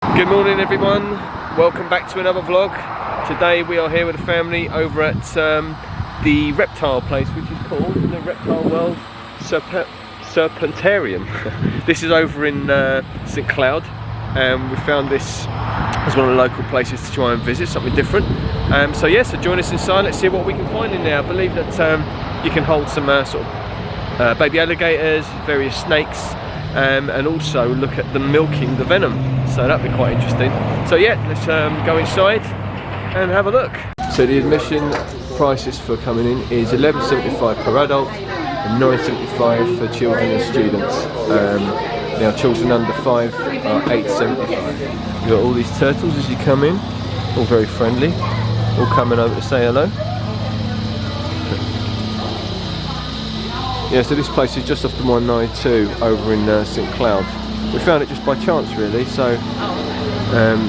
Good morning everyone, welcome back to another vlog. Today we are here with a family over at the reptile place, which is called the Reptile World Serpentarium. This is over in St Cloud, and we found this as one of the local places to try and visit, something different. So join us inside, let's see what we can find in there. I believe that you can hold some baby alligators, various snakes, and also look at them milking the venom, so that'd be quite interesting. So yeah, let's go inside and have a look. So the admission prices for coming in is $11.75 per adult and $9.75 for children and students. Now children under 5 are $8.75. You've got all these turtles as you come in, all very friendly, all coming over to say hello. Yeah, so this place is just off the 192 over in St Cloud. We found it just by chance really, so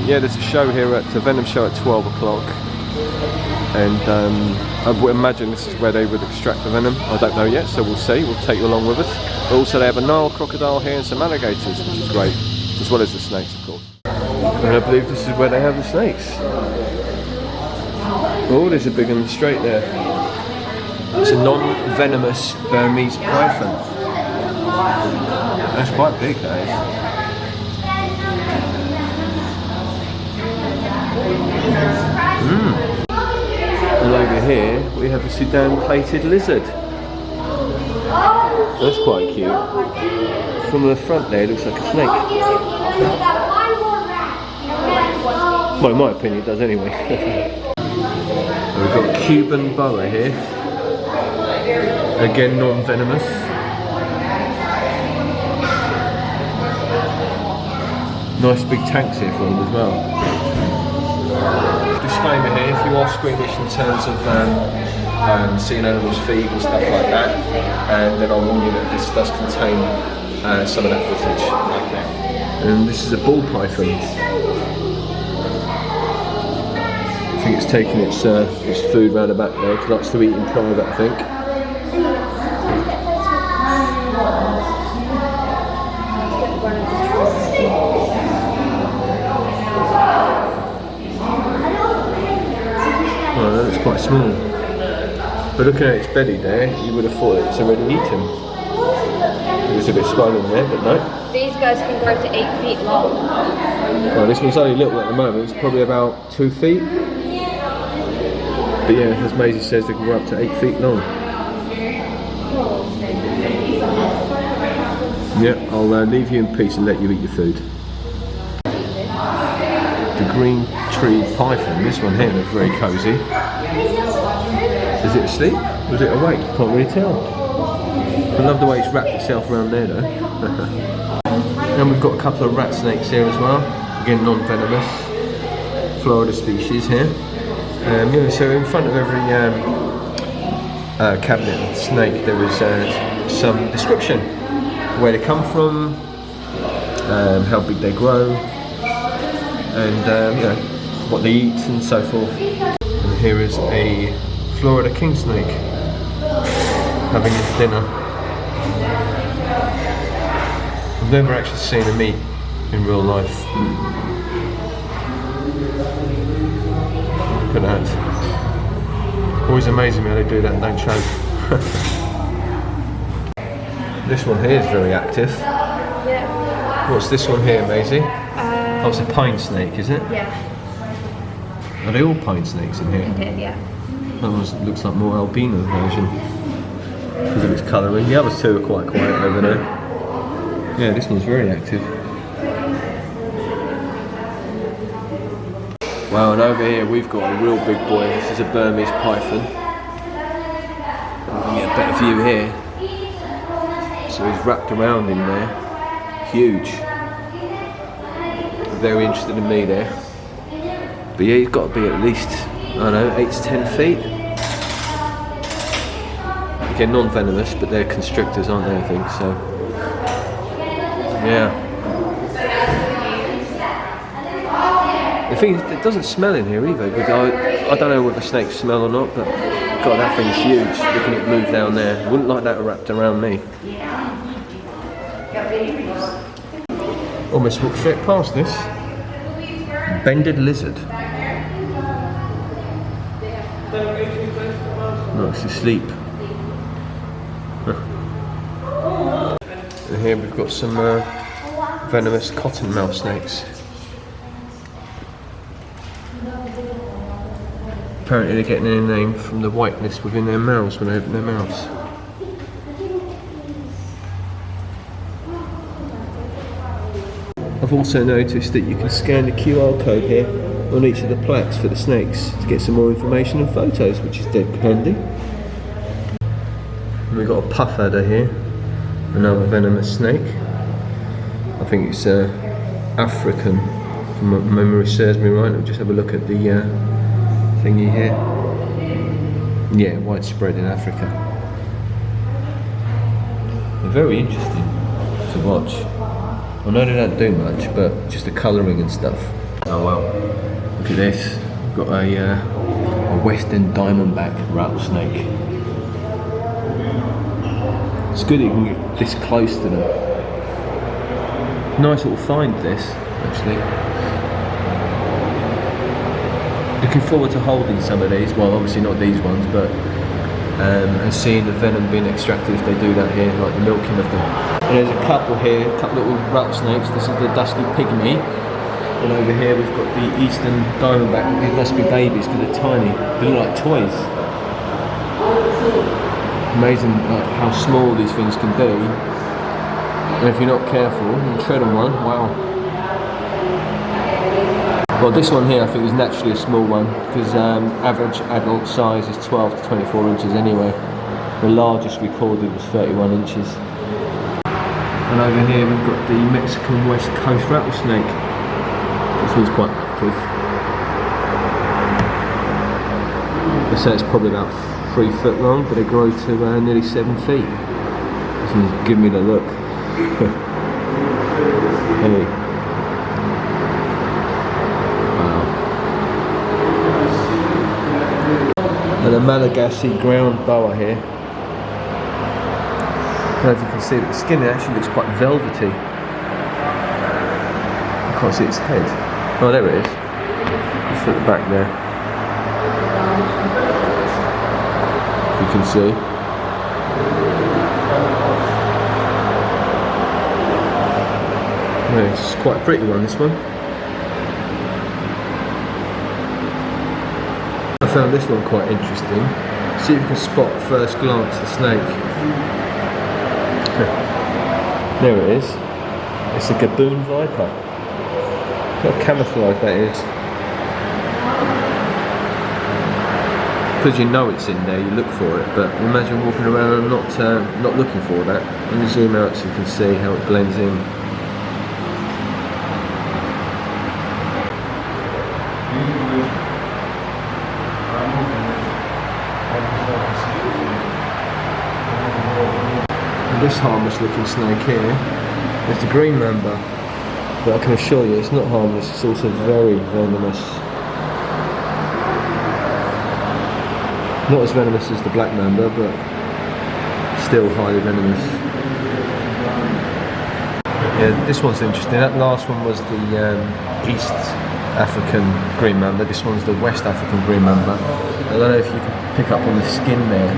yeah, there's a show here at the Venom show at 12 o'clock, and I would imagine this is where they would extract the venom. I don't know yet, so we'll see, we'll take you along with us. But also they have a Nile crocodile here and some alligators, which is great, as well as the snakes of course. And I believe this is where they have the snakes. Oh, there's a big one straight there. It's a non-venomous Burmese python. That's quite big, that is. And over here we have a Sudan-plated lizard. That's quite cute. From the front there it looks like a snake. Well, in my opinion it does anyway. We've got a Cuban boa here. Again, non-venomous. Nice big tanks here for them as well. Disclaimer here, if you are squeamish in terms of seeing animals feed and stuff like that, and then I'll warn you that this does contain some of that footage like that. And this is a ball python. I think it's taking its food round the back there, because it likes to eat in private, I think. Oh, that looks quite small. But looking at its belly there, you would have thought it's already eaten. There's a bit swollen there, but no. These guys can grow to 8 feet long. Well, this one's only little at the moment, it's probably about 2 feet. But yeah, as Maisie says, they can grow up to 8 feet long. Yeah, I'll leave you in peace and let you eat your food. The green tree python, this one here looks very cosy. Is it asleep? Or is it awake? Can't really tell. I love the way it's wrapped itself around there though. And we've got a couple of rat snakes here as well. Again, non-venomous. Florida species here. Yeah, so in front of every cabinet of snake there is some description. Where they come from, how big they grow, and you know, what they eat and so forth. And here is a Florida king snake having his dinner. I've never actually seen them eat in real life. Look at that. Always amazing how they do that and don't choke. This one here is very active. Yeah. What's this one here, Maisie? Oh, it's a pine snake, is it? Yeah. Are they all pine snakes in here? Okay, yeah. That one looks like more albino version because of its colouring. The other two are quite quiet over there. Yeah, this one's very active. Wow, and over here we've got a real big boy. This is a Burmese python. We can get a better view here. So he's wrapped around in there. Huge. Very interested in me there. But yeah, he's got to be at least, I don't know, 8 to 10 feet. Again, non-venomous, but they're constrictors, aren't they, I think, so. Yeah. The thing is, it doesn't smell in here either, because I don't know whether snakes smell or not, but God, that thing's huge. Looking at it move down there. Wouldn't like that wrapped around me. Yeah.. 'Almost walked straight past this. Bended lizard. No, it's asleep. And here we've got some venomous cottonmouth snakes. Apparently they're getting their name from the whiteness within their mouths when they open their mouths. I've also noticed that you can scan the QR code here on each of the plaques for the snakes to get some more information and photos, which is dead handy. And we've got a puff adder here, another venomous snake. I think it's African, if my memory serves me right. I'll just have a look at the thingy here. Yeah, widespread in Africa. They're very interesting to watch. I know they don't do much, but just the colouring and stuff. Oh well, look at this. We've got a western diamondback rattlesnake. It's good that you can get this close to them. Nice little find this, actually. Looking forward to holding some of these. Well, obviously not these ones, but and seeing the venom being extracted if they do that here, like the milking of them. And there's a couple here, a couple little rattlesnakes. This is the dusky pygmy. And over here we've got the eastern diamondback. These must be babies because they're tiny. They look like toys. Amazing how small these things can be. And if you're not careful, you tread on one, wow. Well, this one here I think is naturally a small one because average adult size is 12 to 24 inches anyway. The largest recorded was 31 inches. And over here we've got the Mexican West Coast rattlesnake. This one's quite active. They say it's probably about 3 foot long, but they grow to nearly 7 feet. This one's giving me the look. Hey. Wow. And a Malagasy ground boa here. As you can see, the skin actually looks quite velvety. I can't see its head. Oh, there it is. Just at the back there. You can see. Yeah, it's quite a pretty one, this one. I found this one quite interesting. See if you can spot at first glance the snake. There it is. It's a gaboon viper. Look how camouflage that is. Because you know it's in there, you look for it, but imagine walking around and not looking for that. Let me zoom out so you can see how it blends in. And this harmless looking snake here is the green mamba, but I can assure you it's not harmless, it's also very venomous. Not as venomous as the Black Mamba, but still highly venomous. Yeah, this one's interesting. That last one was the East African Green Mamba. This one's the West African Green Mamba. I don't know if you can pick up on the skin there.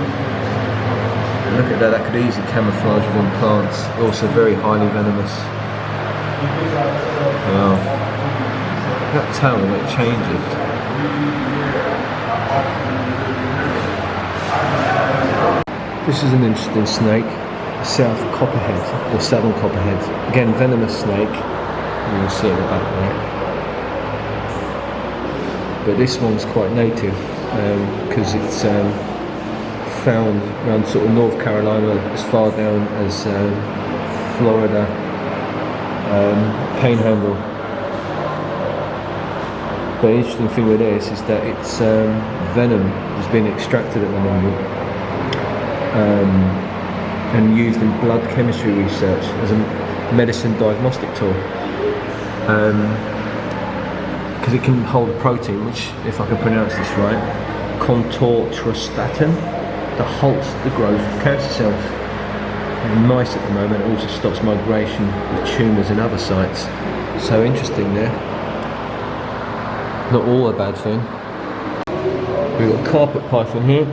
Look at that, that could easily camouflage within plants. Also very highly venomous. Wow. That tail, the way it changes. This is an interesting snake, South Copperhead, or Southern Copperhead. Again, venomous snake, you can see it in the back there. But this one's quite native, because it's found around sort of North Carolina, as far down as Florida, Panhandle. But the interesting thing with this is that its venom is being extracted at the moment. And used in blood chemistry research as a medicine diagnostic tool, because it can hold a protein which, if I can pronounce this right, contortrostatin, that halts the growth of cancer cells. In mice at the moment, it also stops migration of tumours in other sites. So interesting there. not all a bad thing. We've got a carpet python here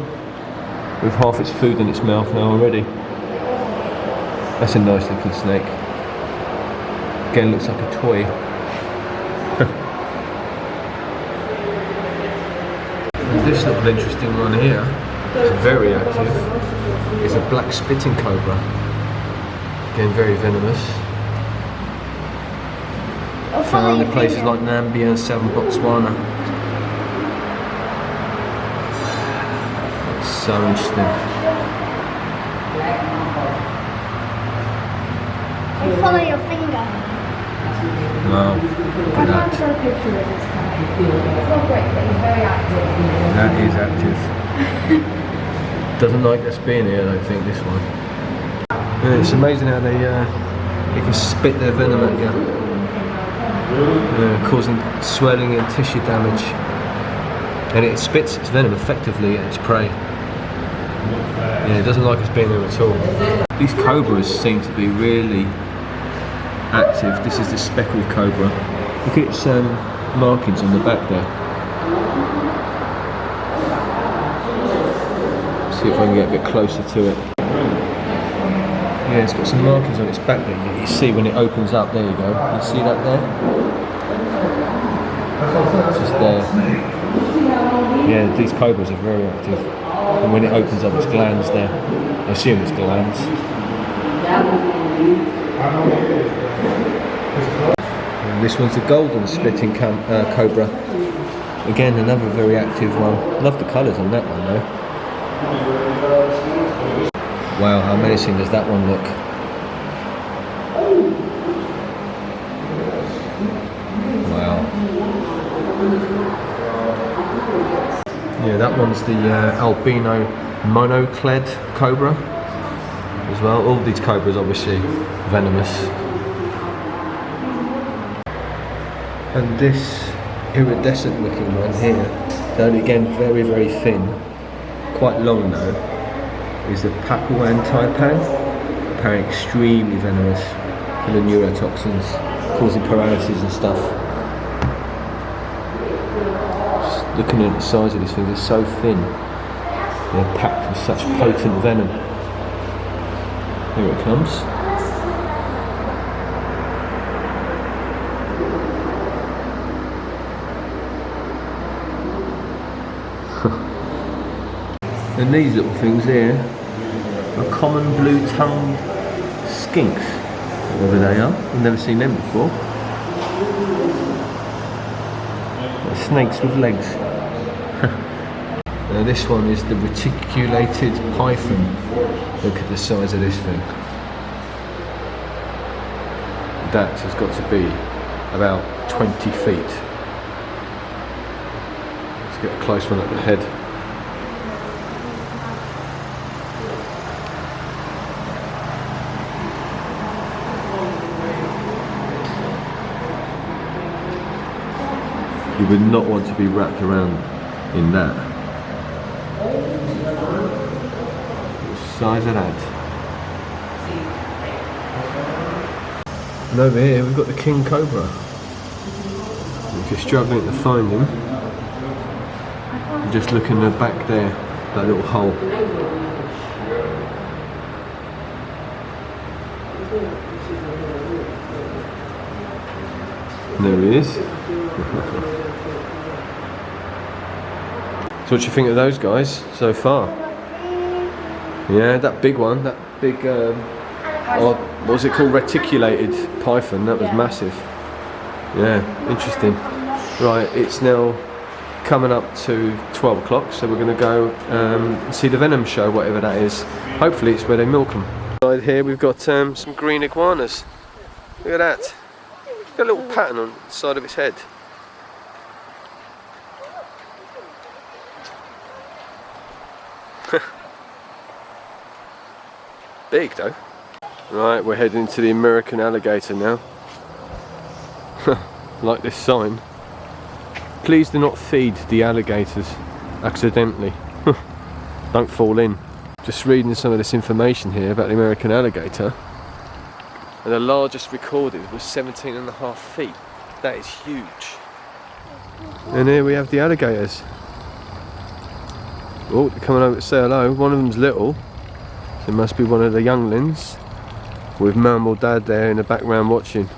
with half its food in its mouth now already. That's a nice looking snake. Again, looks like a toy. And this little interesting one here is very active. It's a black spitting cobra. Again, very venomous. Found in places like Namibia and southern Botswana. That's so interesting. You follow your finger. Wow, look at that. A picture of this guy. It's not great, but he's very active. That is active. Doesn't like us being here, I don't think, this one. Yeah, it's amazing how they can spit their venom at you. Causing swelling and tissue damage. And it spits its venom effectively at its prey. Yeah, it doesn't like us being there at all. These cobras seem to be really active. This is the speckled cobra. Look at its markings on the back there. See if I can get a bit closer to it. Yeah, it's got some markings on its back there. You see when it opens up, there you go. You see that there? It's just there. Yeah, these cobras are very active. And when it opens up its glands there, I assume it's glands. And this one's the golden spitting cobra. Again, another very active one. Love the colours on that one though. Wow, how menacing does that one look? Wow. Yeah, that one's the albino monocled cobra as well. All these cobras obviously venomous. And this iridescent looking one here, though again very, very thin, quite long though, is the Papuan taipan. Apparently extremely venomous, full of neurotoxins, causing paralysis and stuff. Just looking at the size of these things, they're so thin. They're packed with such potent venom. Here it comes. And these little things here are common blue-tongued skinks, whatever they are. I've never seen them before. They're snakes with legs. Now this one is the reticulated python. Look at the size of this thing. That has got to be about 20 feet. Let's get a close one at the head. You would not want to be wrapped around in that. The size of that. And over here we've got the king cobra. If you're struggling to find him, you just look in the back there, that little hole. And there he is. So what do you think of those guys so far? Yeah, that big one, that big, what was it called, reticulated python, that was massive. Yeah, interesting. Right, it's now coming up to 12 o'clock, so we're going to go see the Venom show, whatever that is. Hopefully it's where they milk them. Right here we've got some green iguanas. Look at that. It's got a little pattern on the side of its head. Big though. Right, we're heading to the American alligator now. Like this sign. Please do not feed the alligators accidentally. Don't fall in. Just reading some of this information here about the American alligator. And the largest recorded was 17.5 feet. That is huge. And here we have the alligators. Oh, they're coming over to say hello. One of them's little, so it must be one of the younglings, with mum or dad there in the background watching.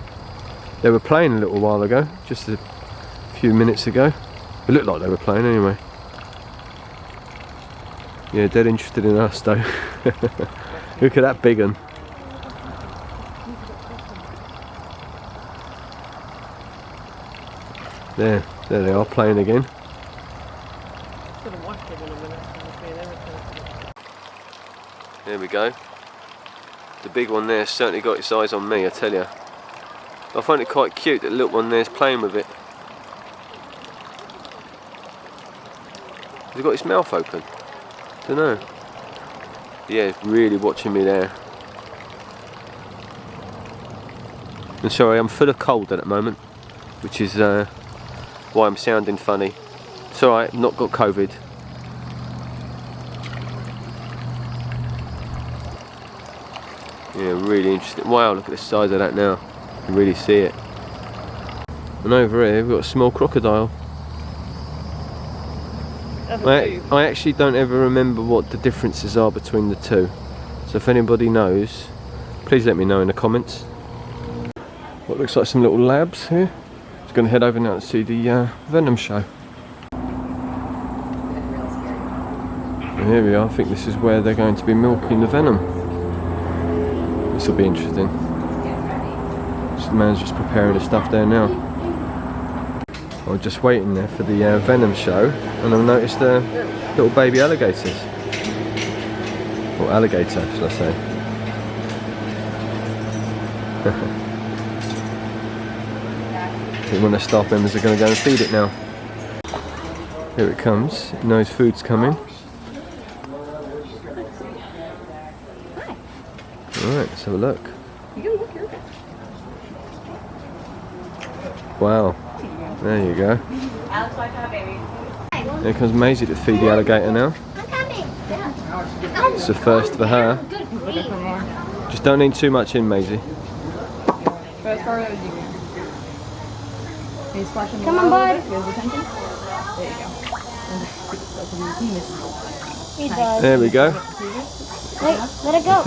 They were playing a little while ago, just a few minutes ago. It looked like they were playing anyway. Yeah, dead interested in us though. Look at that big one. There they are playing again. There we go. The big one there certainly got its eyes on me, I tell you. I find it quite cute that the little one there's playing with it. Has it got its mouth open? Don't know. Yeah, it's really watching me there. I'm sorry, I'm full of cold at the moment, which is why I'm sounding funny. It's alright, I've not got COVID. Yeah, really interesting. Wow, look at the size of that now. You can really see it. And over here we've got a small crocodile. I actually don't ever remember what the differences are between the two. So if anybody knows, please let me know in the comments. What looks like some little labs here. Just going to head over now to see the Venom show. And here we are. I think this is where they're going to be milking the Venom. This will be interesting. This man's just preparing the stuff there now. I'm just waiting there for the Venom show, and I've noticed little baby alligators. Or alligator, should I say. I think one of the staff members are going to go and feed it now. Here it comes. It knows food's coming. Alright, let's have a look. Wow. There you go. Here comes Maisie to feed the alligator now. It's the first for her. Just don't need too much in, Maisie. Come on, bud. There we go. Wait, let it go.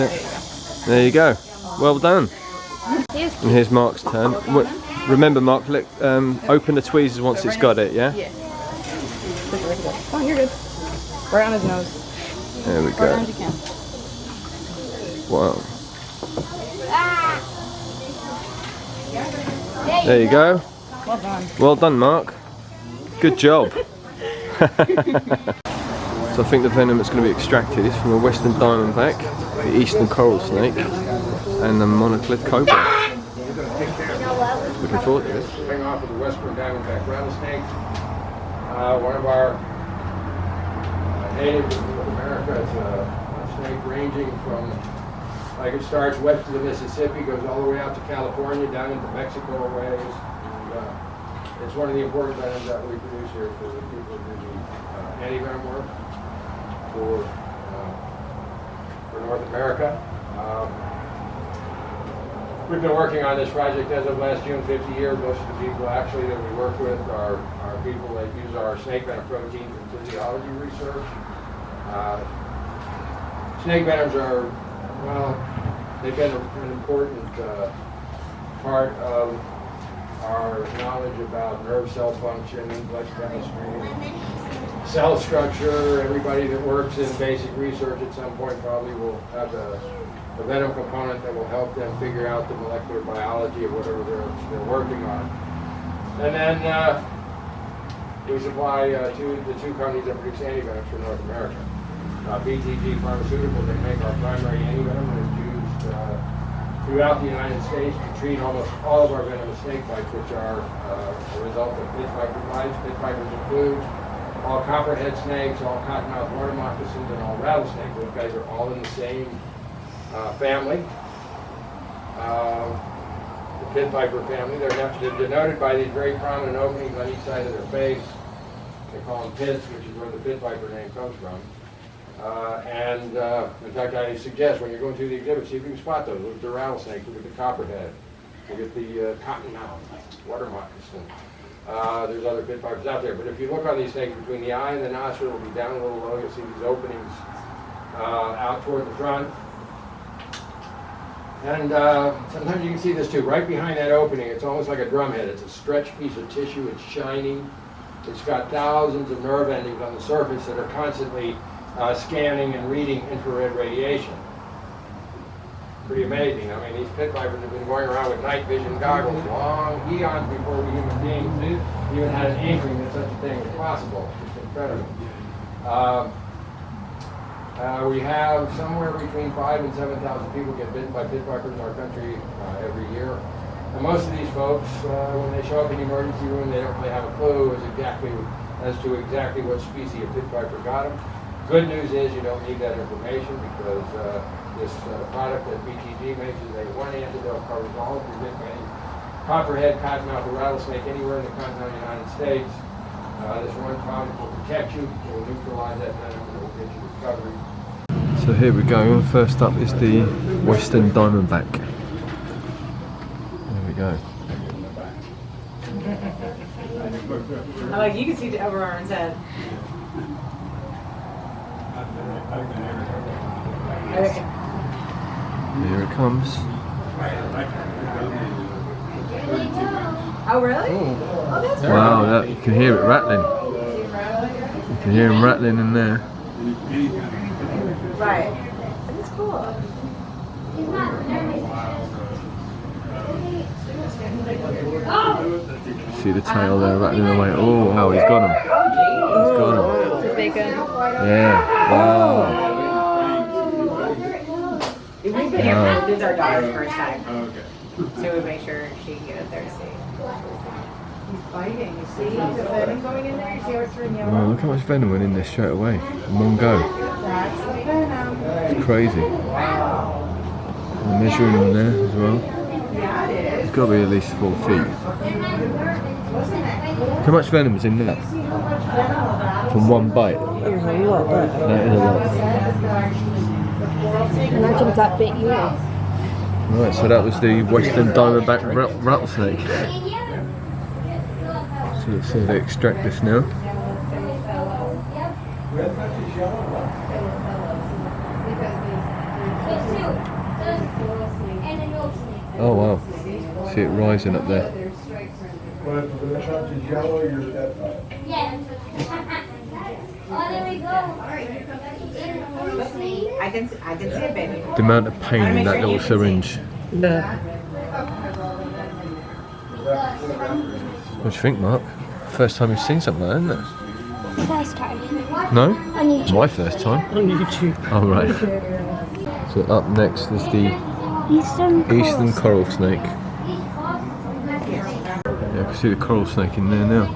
There you go. Well done. And here's Mark's turn. Remember, Marc, open the tweezers once it's got it, yeah? Yeah. Oh, you're good. Right on his nose. There we Right go. on as you can. Wow. There you go. Well done. Well done, Marc. Good job. So I think the venom that's going to be extracted is from a western diamondback, the eastern coral snake, and the monoclid cobra. Looking forward to this. Hang off of the western diamondback rattlesnake. One of our natives of North America. It's a snake ranging from, like, it starts west of the Mississippi, goes all the way out to California, down into Mexico a ways. And, it's one of the important venoms that we produce here for the people who do the anti-venom work for North America. We've been working on this project as of last June 50 years. Most of the people actually that we work with are people that use our snake venom protein for physiology research. Snake venoms are, well, they've been an important part of our knowledge about nerve cell function, blood chemistry, cell structure. Everybody that works in basic research at some point probably will have a venom component that will help them figure out the molecular biology of whatever they're working on. And then we supply the two companies that produce antivenoms for North America. BTG Pharmaceuticals, they make our primary antivenom, and it's used throughout the United States to treat almost all of our venomous snake bites, which are a result of pit viper bites. Pit vipers include all copperhead snakes, all cottonmouth water moccasins, and all rattlesnakes. Those guys are all in the same family, the pit viper family. They're denoted by these very prominent openings on each side of their face. They call them pits, which is where the pit viper name comes from. In fact, I suggest when you're going through the exhibit, see if you can spot those. Look at the rattlesnake, look at the copperhead, look at the cottonmouth water moccasin. There's other pit vipers out there. But if you look on these snakes, between the eye and the nostril, it'll be down a little low. You'll see these openings out toward the front. And sometimes you can see this too. Right behind that opening, it's almost like a drum head. It's a stretched piece of tissue. It's shiny. It's got thousands of nerve endings on the surface that are constantly scanning and reading infrared radiation. Pretty amazing. I mean, these pit vipers have been going around with night vision goggles long eons before we human beings even had an inkling that such a thing was possible. It's incredible. We have somewhere between 5,000 and 7,000 people get bitten by pit vipers in our country every year. And most of these folks, when they show up in the emergency room, they don't really have a clue as to exactly what species of pit viper got them. Good news is you don't need that information because this product that BTG makes is a one antidote covers all of your bitten by any copperhead, cottonmouth, or rattlesnake anywhere in the continental United States. This one product will protect you, it will neutralize that venom, and it will get you recovery. So here we go. First up is the Western Diamondback. There we go. I like you can see over Aaron's head. Here it comes. Oh really? Oh, that's right. Wow, that, you can hear it rattling. You can hear him rattling in there. Right. That's cool. See the tail there rattling away. Oh wow, he's got him. He's got him. It's a big one. Yeah. Wow. We put here, this is our daughter's first time. So we make sure she can get up there to see. He's biting, you see? The venom going in there, you see how it's turning yellow? Wow, look how much venom went in there straight away. In one go. That's the venom. It's crazy. I'm measuring him there as well. Yeah, it is. It's got to be at least 4 feet. How much venom is in there? From one bite? That is a lot. Imagine if that bit you. Right, so that was the Western Diamondback rattlesnake. So let's see if they extract this now. Oh wow, see it rising up there. Oh, there we go. I can see a baby. The amount of pain in that little syringe. Yeah. What do you think, Mark? First time you've seen something like that, isn't it? First time. No? On YouTube. My first time. On YouTube. Oh right. So up next is the Eastern coral snake. Yeah, I can see the coral snake in there now.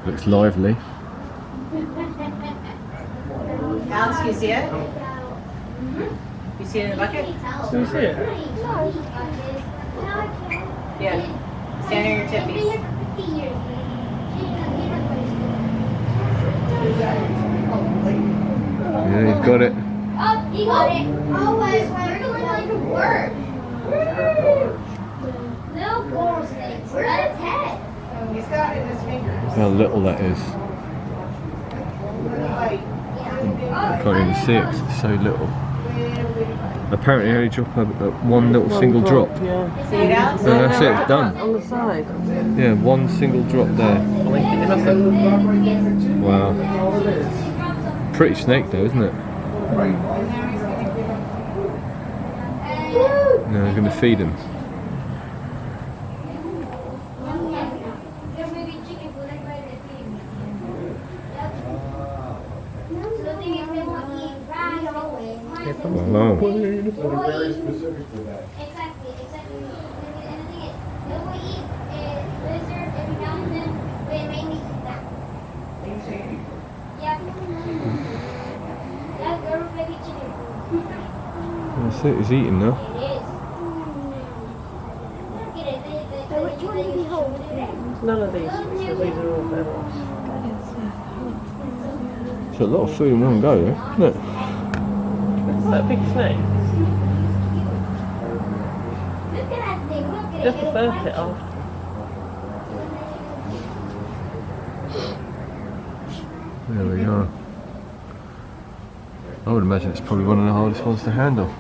Looks lively. Alex, can you see it? You see it in the bucket? Can you see it? Yeah. Stand on your tippies. Yeah, you've got it. Oh, you got it. Oh, we're going like a bird. Little coral snakes. Where's its head? He's got it in his fingers. How little that is. I can't even see it 'cause it's so little. Apparently they only drop one little single drop. Yeah. See it, Alex? No, that's it, it's done. On the side. Yeah, one single drop there. Wow. Pretty snake though, isn't it? No, they're going to feed him. Wow. Very specific to that. Exactly. And the thing is, they will eat lizard every now and then, but it mainly eats that. Yeah. That girl baby chicken food. That's it, he's eating now. It is. Look at it. So which one did he hold? None of these. So these are all feathers. It's a lot of food in one go, isn't it? What's that big snake? Look at that thing. Look at Just it. to burp it after. There we go. I would imagine it's probably one of the hardest ones to handle.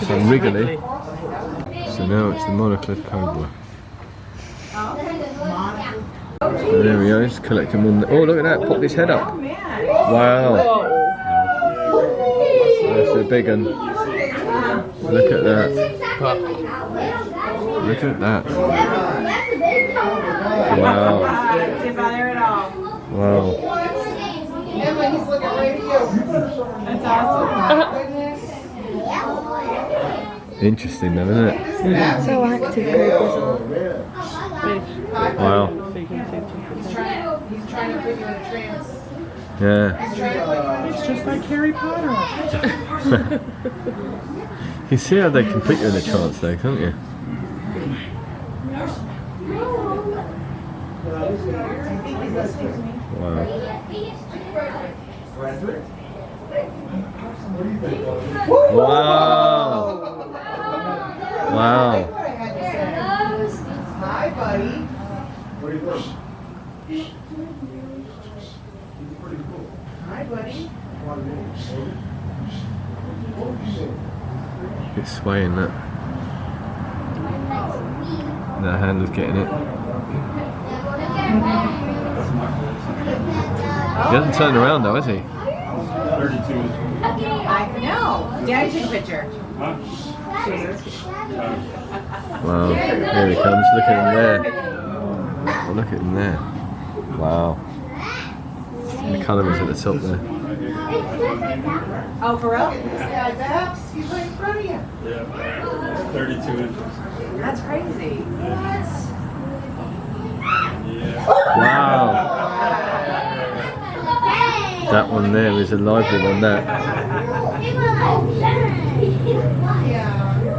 So wriggly. So now it's the monoclid cobra. So there we go, just collect them on the... Oh, look at that, popped his head up. Wow. That's a big one. Look at that. Look at that. Wow. Wow. He's looking right at you. That's awesome. Interesting though, isn't it? So active, Cobras are. Wow. He's trying to put you in a trance. Yeah. It's just like Harry Potter. You see how they can put you in a trance though, can't you? Wow. Wow. Wow. Hi, buddy. Hi, buddy. It's swaying that. The handle's getting it. He hasn't turned around though, has he? 32. I know. Daddy took a picture. Wow. Here he comes. Look at him there. Oh, look at him there. Wow. The colour was at the top there. Oh, for real? Yeah, he's right in front of you. Yeah. 32 inches. That's crazy. Wow. That one there is a lively one, that. Yeah.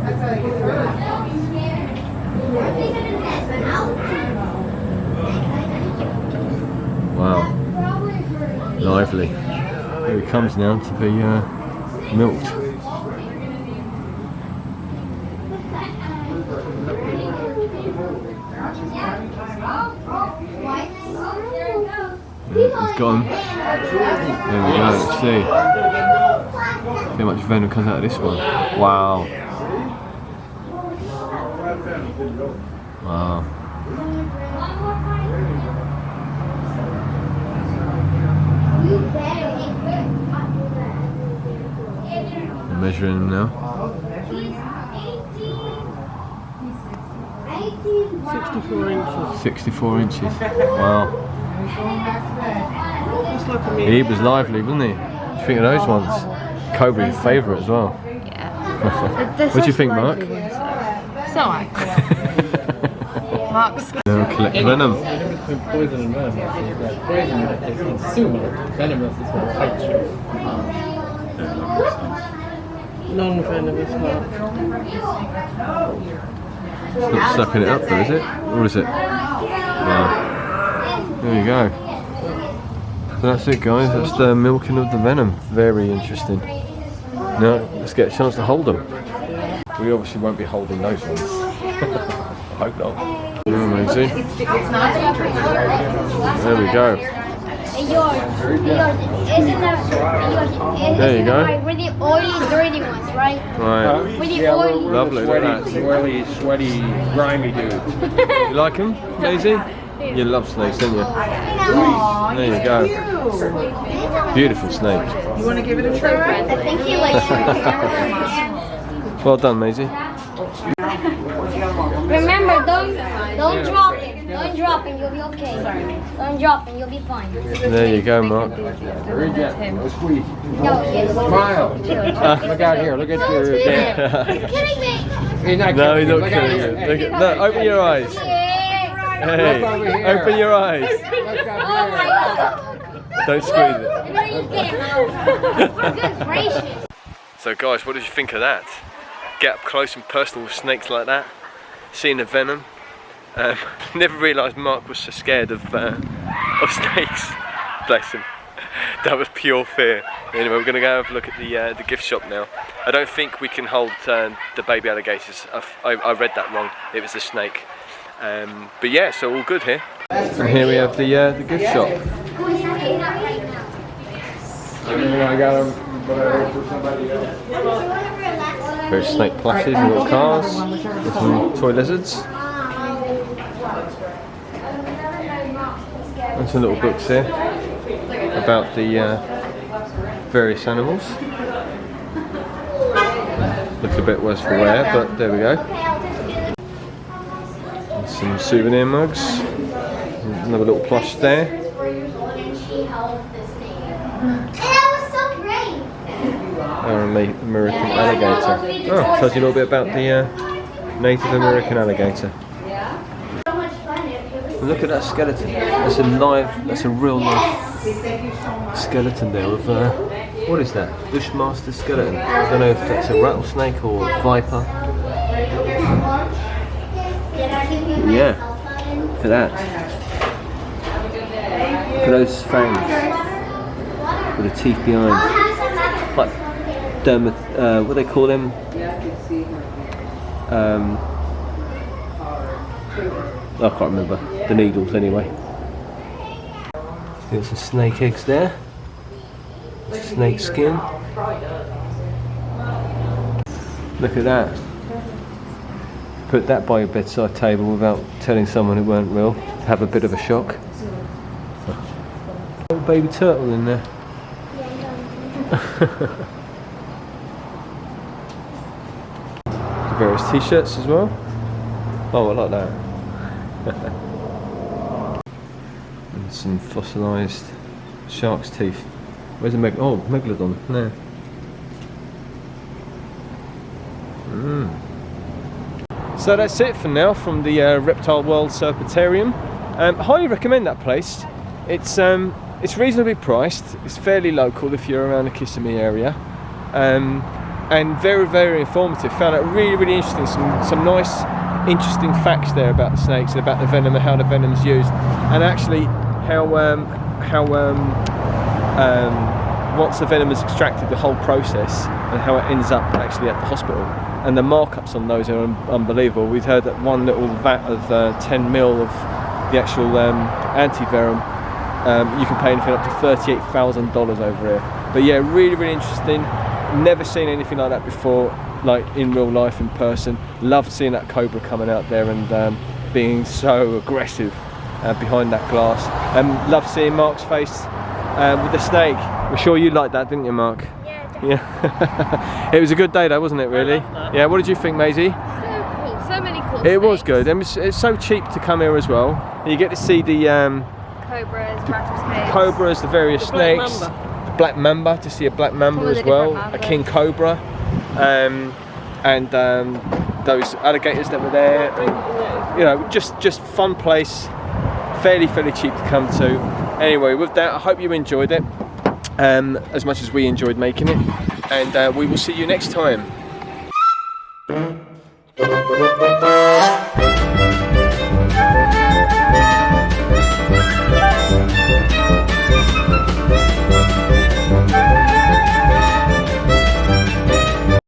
That's how you get through. Wow. Lively. Here he comes now to be milked. Yeah, he's gone. There we go, let's see. See how much venom comes out of this one. Wow. Wow. I'm measuring him now. 64 inches. 64 inches. Wow. Just like a me. He was lively, wasn't he? What do you think of those ones? Cobra's your favourite as well. Yeah. What do you think, Mark? So active. Marc's Now collect venom. Between poison and venomous is that poison is consumable, venomous is what fights you. Non-venomous Marc. It's not sucking it up though, is it? Or is it? Wow. There you go. So that's it guys, that's the milking of the venom. Very interesting. Now, let's get a chance to hold them. We obviously won't be holding those ones. I hope not. Amazing. There we go. There you go. Really oily, dirty ones, right? Right. Really oily. Lovely, look at that. Oily, sweaty, grimy dude. You like them, Daisy? You love snakes, don't you? There you go. Beautiful snake. You want to give it a try? I think he likes Well done, Maisie. Remember, don't drop it. Don't drop it, you'll be okay. Don't drop it, you'll be fine. There you go, Mark. Very gentle. Squeeze. No, yes. Smile. Look out here. Look at your. He's kidding me. He's not No, he's kidding. not Look out kidding here. you. Look at, no, open your eyes. Yeah. Hey, Look over here. open your eyes. Look Oh out my here. God. Don't squeeze it. And then you get him out. Good gracious. So guys, what did you think of that? Get up close and personal with snakes like that. Seeing the venom. Never realised Mark was so scared of snakes. Bless him. That was pure fear. Anyway, we're going to go have a look at the gift shop now. I don't think we can hold the baby alligators. I read that wrong. It was the snake. But yeah, so all good here. And here we have the gift shop. I got them, but I wait for somebody else. There's snake plushes, little cars, with some toy lizards. And some little books here about the various animals. Looks a bit worse for wear, but there we go. And some souvenir mugs. Another little plush there. American alligator. Oh, tells you a little bit about the Native American alligator. Look at that skeleton. That's a real life skeleton there with what is that? Bushmaster skeleton. I don't know if that's a rattlesnake or a viper. Yeah. Look at that. Look at those fangs with the teeth behind. Like what do they call them? I can't remember. The needles anyway. There's some snake eggs there. Snake skin. Look at that. Put that by your bedside table without telling someone it weren't real. Have a bit of a shock. Little baby turtle in there. Various t-shirts as well. Oh, I like that. And some fossilised shark's teeth. Where's the megalodon? No. So that's it for now from the Reptile World Serpentarium. Highly recommend that place. It's reasonably priced. It's fairly local if you're around the Kissimmee area. And very, very informative. Found it really, really interesting. Some nice, interesting facts there about the snakes and about the venom and how the venom's used, and actually how once the venom is extracted, the whole process and how it ends up actually at the hospital. And the markups on those are unbelievable. We've heard that one little vat of 10 mil of the actual anti-venom, you can pay anything up to $38,000 over here. But yeah, really, really interesting. Never seen anything like that before, like in real life, in person. Loved seeing that Cobra coming out there and being so aggressive behind that glass. Loved seeing Marc's face with the snake. We're sure you liked that, didn't you, Marc? Yeah. It was a good day though, wasn't it, really? Yeah, what did you think, Maisie? So cool, so many cool It was good, and it's so cheap to come here as well. And you get to see the Cobras, rattlesnakes. Cobras, the various snakes. Black Mamba, to see a Black Mamba as well, a King Cobra, and those alligators that were there. And, you know, just fun place, fairly cheap to come to. Anyway, with that, I hope you enjoyed it as much as we enjoyed making it, and we will see you next time.